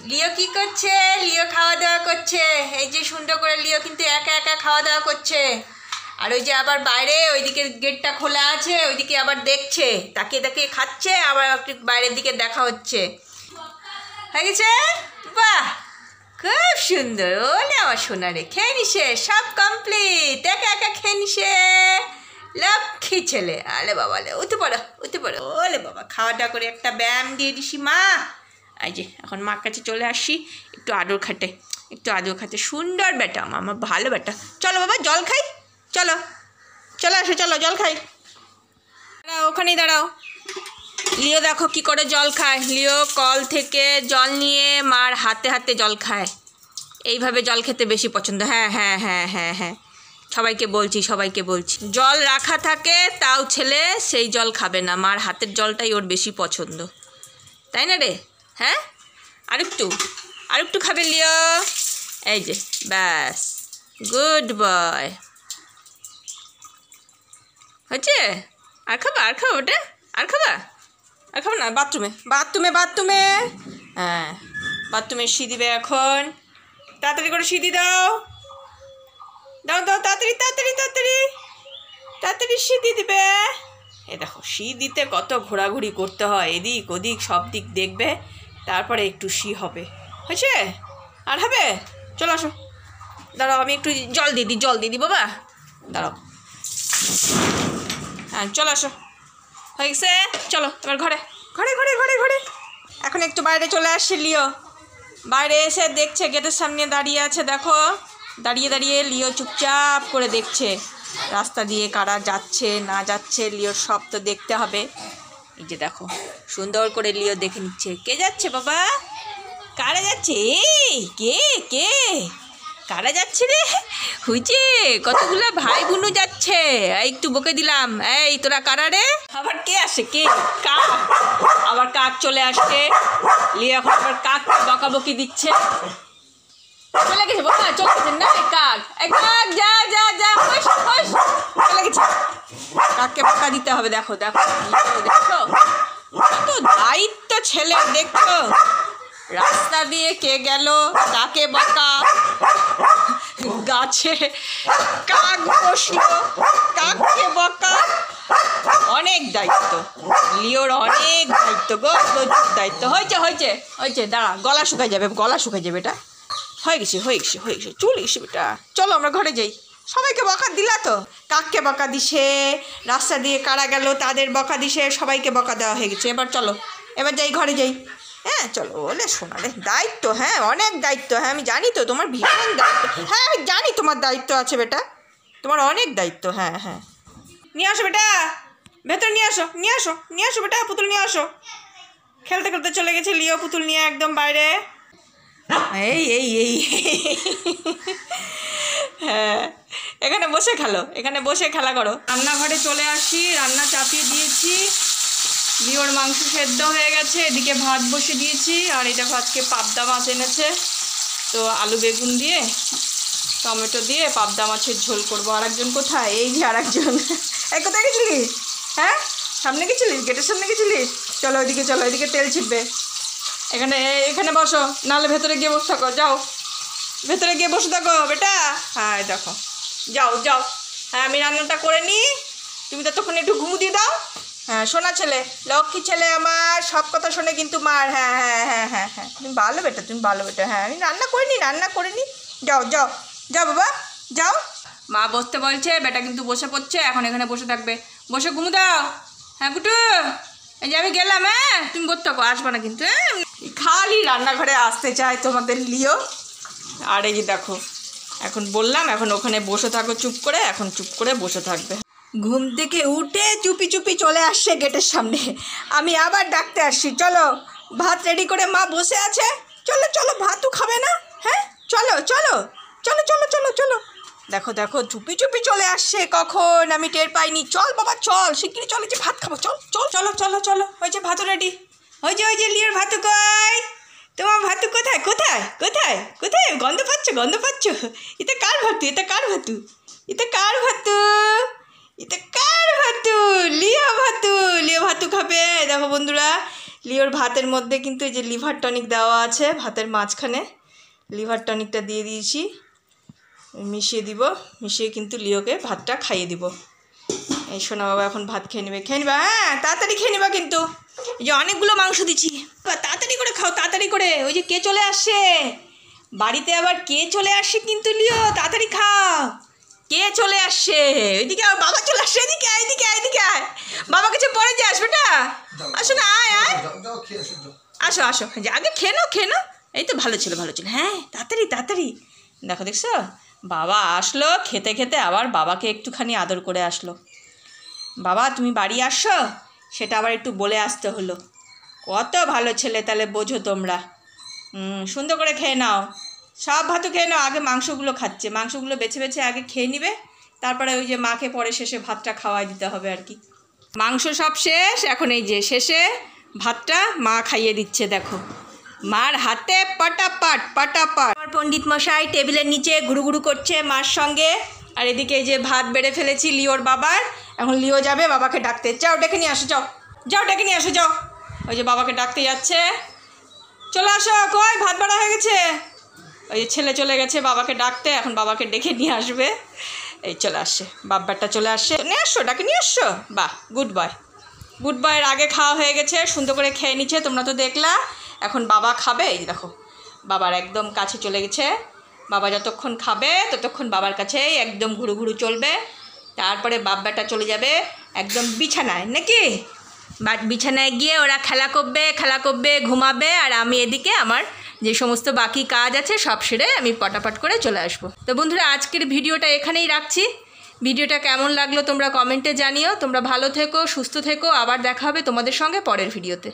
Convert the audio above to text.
লিও কি করছে? লিও খাওয়া দাওয়া করছে। এই যে সুন্দর করে লিও কিন্তু একা একা খাওয়া দাওয়া করছে। আর ওই যে আবার বাইরে ওইদিকে গেটটা খোলা আছে, ওইদিকে আবার দেখছে, তাকিয়ে তাকিয়ে খাচ্ছে, আবার একটু বাইরের দিকে দেখা হচ্ছে। হয়ে গেছে? বাহ, খুব সুন্দর। ওলে আমার সোনা রে, খেয়ে নিছে, সব কমপ্লিট, একা একা খেয়ে নিছে। লক্ষ্মী ছেলে। আলে বাবা, উঠে পড়ো উঠে পড়ো। ওলে বাবা, খাওয়া দাওয়া করে একটা ব্যায়াম দিয়ে দিছি মা। এই যে এখন মার কাছে চলে আসি, একটু আদর খাটে, একটু আদর খাটে। সুন্দর বেটা আমার, ভালো বেটা। চলো বাবা জল খাই, চলো চলো আসো, চলো জল খাই। দাঁড়াও, ওখানেই দাঁড়াও। লিও দেখো কি করে জল খায়। লিও কল থেকে জল নিয়ে মার হাতে হাতে জল খায়। এইভাবে জল খেতে বেশি পছন্দ। হ্যাঁ হ্যাঁ হ্যাঁ হ্যাঁ হ্যাঁ, সবাইকে বলছি, সবাইকে বলছি, জল রাখা থাকে তাও ছেলে সেই জল খাবে না, মার হাতের জলটাই ওর বেশি পছন্দ, তাই না রে? হ্যাঁ, আরেকটু খাবে লিও। এই যে ব্যাস, গুড বয়। হচ্ছে? আর খাবা ওটা? আর খাবা না? বাথরুমে হ্যাঁ, বাথরুমে শি দিবে এখন। তাড়াতাড়ি করে শি দাও তাড়াতাড়ি শি দিয়ে দিবে। এ দেখো, শি দিতে কত ঘোরাঘুরি করতে হয়, এদিক ওদিক সব দিক দেখবে, তারপরে একটু শি হবে। হয়েছে? আর হবে? চলো আসো, দাঁড়াও আমি একটু জল দিয়ে দিই বাবা, দাঁড়াও। হ্যাঁ চলো আসো, হয়ে গেছে। চলো এবার ঘরে। এখন একটু বাইরে চলে আসছে লিও। বাইরে এসে দেখছে, গেটের সামনে দাঁড়িয়ে আছে, দেখো দাঁড়িয়ে লিও চুপচাপ করে দেখছে রাস্তা দিয়ে কারা যাচ্ছে না যাচ্ছে। লিওর সব তো দেখতে হবে। এই যে দেখো, সুন্দর করে লিও দেখে নিচ্ছে কে যাচ্ছে বাবা, কারা যাচ্ছে। এই কে কারা যাচ্ছে রে? হইছে কতগুলো ভাই বোনও যাচ্ছে। একটু বকে দিলাম, এই তোরা কারা রে? আবার কে আসে? কাক, আবার কাক চলে আসছে। লিও এখন আবার কাক বকাবকি দিচ্ছে। চলে গেছে বাবা, চলে গেছে না কাক। যা চলে গেছে। কাককে বকা দিতে হবে। দেখো কত দায়িত্ব ছেলে, দেখছো রাস্তা দিয়ে কে গেল তাকে বকা, গাছে কাক বসলো কাককে বকা। অনেক দায়িত্ব লিওর, অনেক দায়িত্ব গো, প্রচুর দায়িত্ব। হয়েছে দাঁড়া, গলা শুকাই যাবে এটা। হয়ে গেছে চলে গেছে বেটা। চলো আমরা ঘরে যাই। সবাইকে বকা দিলা তো, কাককে বকা দিছে, রাস্তা দিয়ে কারা গেল তাদের বকা দিছে, সবাইকে বকা দেওয়া হয়ে গেছে। এবার চলো, এবার যাই, ঘরে যাই। হ্যাঁ চলো। ওলে শোনা রে, দায়িত্ব, হ্যাঁ অনেক দায়িত্ব। হ্যাঁ আমি জানি তো তোমার ভীষণ দায়িত্ব। হ্যাঁ আমি জানি তোমার দায়িত্ব আছে বেটা, তোমার অনেক দায়িত্ব। হ্যাঁ নিয়ে আসো বেটা, ভেতর নিয়ে আসো বেটা, পুতুল নিয়ে আসো। খেলতে চলে গেছে লিও পুতুল নিয়ে একদম বাইরে। এই হ্যাঁ, এখানে বসে খেলা করো। রান্নাঘরে চলে আসি, রান্না চাপিয়ে দিয়েছি। লিওর মাংস সেদ্ধ হয়ে গেছে, এদিকে ভাত বসে দিয়েছি। আর এই দেখো আজকে পাবদা মাছ এনেছে, তো আলু বেগুন দিয়ে টমেটো দিয়ে পাবদা মাছের ঝোল করবো। আরেকজন কোথায়? এই যে আরেকজন। এই কোথায় গেছিলিস? হ্যাঁ সামনে গেছিলিস, গেটের সামনে গেছিলিস? চলো ওইদিকে তেল ছিটবে। এখানে বসো, নাহলে ভেতরে গিয়ে বসে থাকো। যাও ভেতরে গিয়ে বসে থাকো বেটা। হ্যাঁ দেখো, যাও। হ্যাঁ আমি রান্নাটা করে নিই, তুমি ততক্ষণ একটু ঘুমু দিয়ে দাও। হ্যাঁ শোনা ছেলে, লক্ষ্মী ছেলে আমার, সব কথা শোনে কিন্তু মার। হ্যাঁ তুমি ভালো বেটা, হ্যাঁ আমি রান্না করে নি। যাও বাবা যাও। মা বসতে বলছে, বেটা কিন্তু বসে পড়ছে। এখন এখানে বসে থাকবে, বসে ঘুমু দাও। হ্যাঁ গুটু, এই যে আমি গেলাম। হ্যাঁ তুমি বসতে থাকো, আসবে না কিন্তু। হ্যাঁ খালি রান্নাঘরে আসতে চায় তোমাদের লিও। আর এই যে দেখো, এখন বললাম এখন ওখানে বসে থাকো চুপ করে, এখন চুপ করে বসে থাকবে। ঘুম থেকে উঠে চুপি চলে আসছে গেটের সামনে। আমি আবার ডাকতে আসছি, চলো ভাত রেডি করে মা বসে আছে, চলো ভাতও খাবে না। হ্যাঁ চলো দেখো চুপি চলে আসছে, কখন আমি টের পাইনি। চল বাবা চল, শিগগিরি চল, যে ভাত খাবো, চলো। হয়েছে ভাতও রেডি। হয়েছে লিওর ভাতু কই? তোমার ভাতু কোথায়? গন্ধ পাচ্ছ? এটা কার ভাতু? লিও ভাতু খাবে। দেখো বন্ধুরা, লিওর ভাতের মধ্যে কিন্তু এই যে লিভার টনিক দেওয়া আছে, ভাতের মাঝখানে লিভার টনিকটা দিয়ে দিয়েছি, মিশিয়ে দিব, মিশিয়ে কিন্তু লিওকে ভাতটা খাইয়ে দিব। এই সোনা বাবা এখন ভাত খেয়ে নেবে, হ্যাঁ তাড়াতাড়ি খেয়ে নেবা, কিন্তু এই যে অনেকগুলো মাংস দিচ্ছি, তাড়াতাড়ি করে খাও, তাড়াতাড়ি করে। ওই যে কে চলে আসছে বাড়িতে, আবার কে চলে আসছে কিন্তু লিও, তাড়াতাড়ি খাও। কে চলে আসছে? ওইদিকে আবার বাবা চলে আসছে, এদিকে আয়, এদিকে আয়, এদিকে আয়, বাবা কাছে পরে যাস বেটা, আসো না, আয় আয়, আসো আসো, যে আগে খেয়ে নাও, এই তো ভালো ছিল, হ্যাঁ তাড়াতাড়ি তাড়াতাড়ি। দেখো দেখছো, বাবা আসলো, খেতে খেতে আবার বাবাকে একটুখানি আদর করে আসলো। বাবা তুমি বাড়ি আসছো, সেটা আবার একটু বলে আসতে হলো। কত ভালো ছেলে, তাহলে বোঝো তোমরা। সুন্দর করে খেয়ে নাও, সব ভাতও খেয়ে নাও। আগে মাংসগুলো খাচ্ছে, মাংসগুলো বেছে বেছে আগে খেয়ে নিবে, তারপরে ওই যে মাকে পরে শেষে ভাতটা খাওয়াই দিতে হবে আর কি। মাংস সব শেষ, এখন এই যে শেষে ভাতটা মা খাইয়ে দিচ্ছে। দেখো মার হাতে পটাপট পটাপট। আমার পণ্ডিত মশাই টেবিলের নিচে ঘুরু করছে মার সঙ্গে, আর এদিকে এই যে ভাত বেড়ে ফেলেছি লিওর বাবার। এখন লিও যাবে বাবাকে ডাকতে, যাও ডেকে নিয়ে আসো, যাও ডেকে নিয়ে আসো, যাও। ওই যে বাবাকে ডাকতে যাচ্ছে, চলে আসো, কই ভাত বাড়া হয়ে গেছে। ওই যে ছেলে চলে গেছে বাবাকে ডাকতে, এখন বাবাকে ডেকে নিয়ে আসবে। এই চলে আসছে, বাব্বারটা চলে আসছে, নিয়ে আসছো, ডাকে নিয়ে আসছো, বাহ গুড বয়। গুড বয়ের আগে খাওয়া হয়ে গেছে, সুন্দর করে খেয়ে নিচ্ছে, তোমরা তো দেখলা। এখন বাবা খাবে, এই দেখো বাবার একদম কাছে চলে গেছে। বাবা যতক্ষণ খাবে ততক্ষণ বাবার কাছেই একদম ঘুরু চলবে, তারপরে বাব্বাটা চলে যাবে একদম বিছানায়, নাকি বিছানায় গিয়ে ওরা খেলা করবে, ঘুমাবে, আর আমি এদিকে আমার যে সমস্ত বাকি কাজ আছে সব সেরে আমি পটাপট করে চলে আসবো। তো বন্ধুরা আজকের ভিডিওটা এখানেই রাখছি। ভিডিওটা কেমন লাগলো তোমরা কমেন্টে জানিও। তোমরা ভালো থেকো, সুস্থ থেকো, আবার দেখা হবে তোমাদের সঙ্গে পরের ভিডিওতে।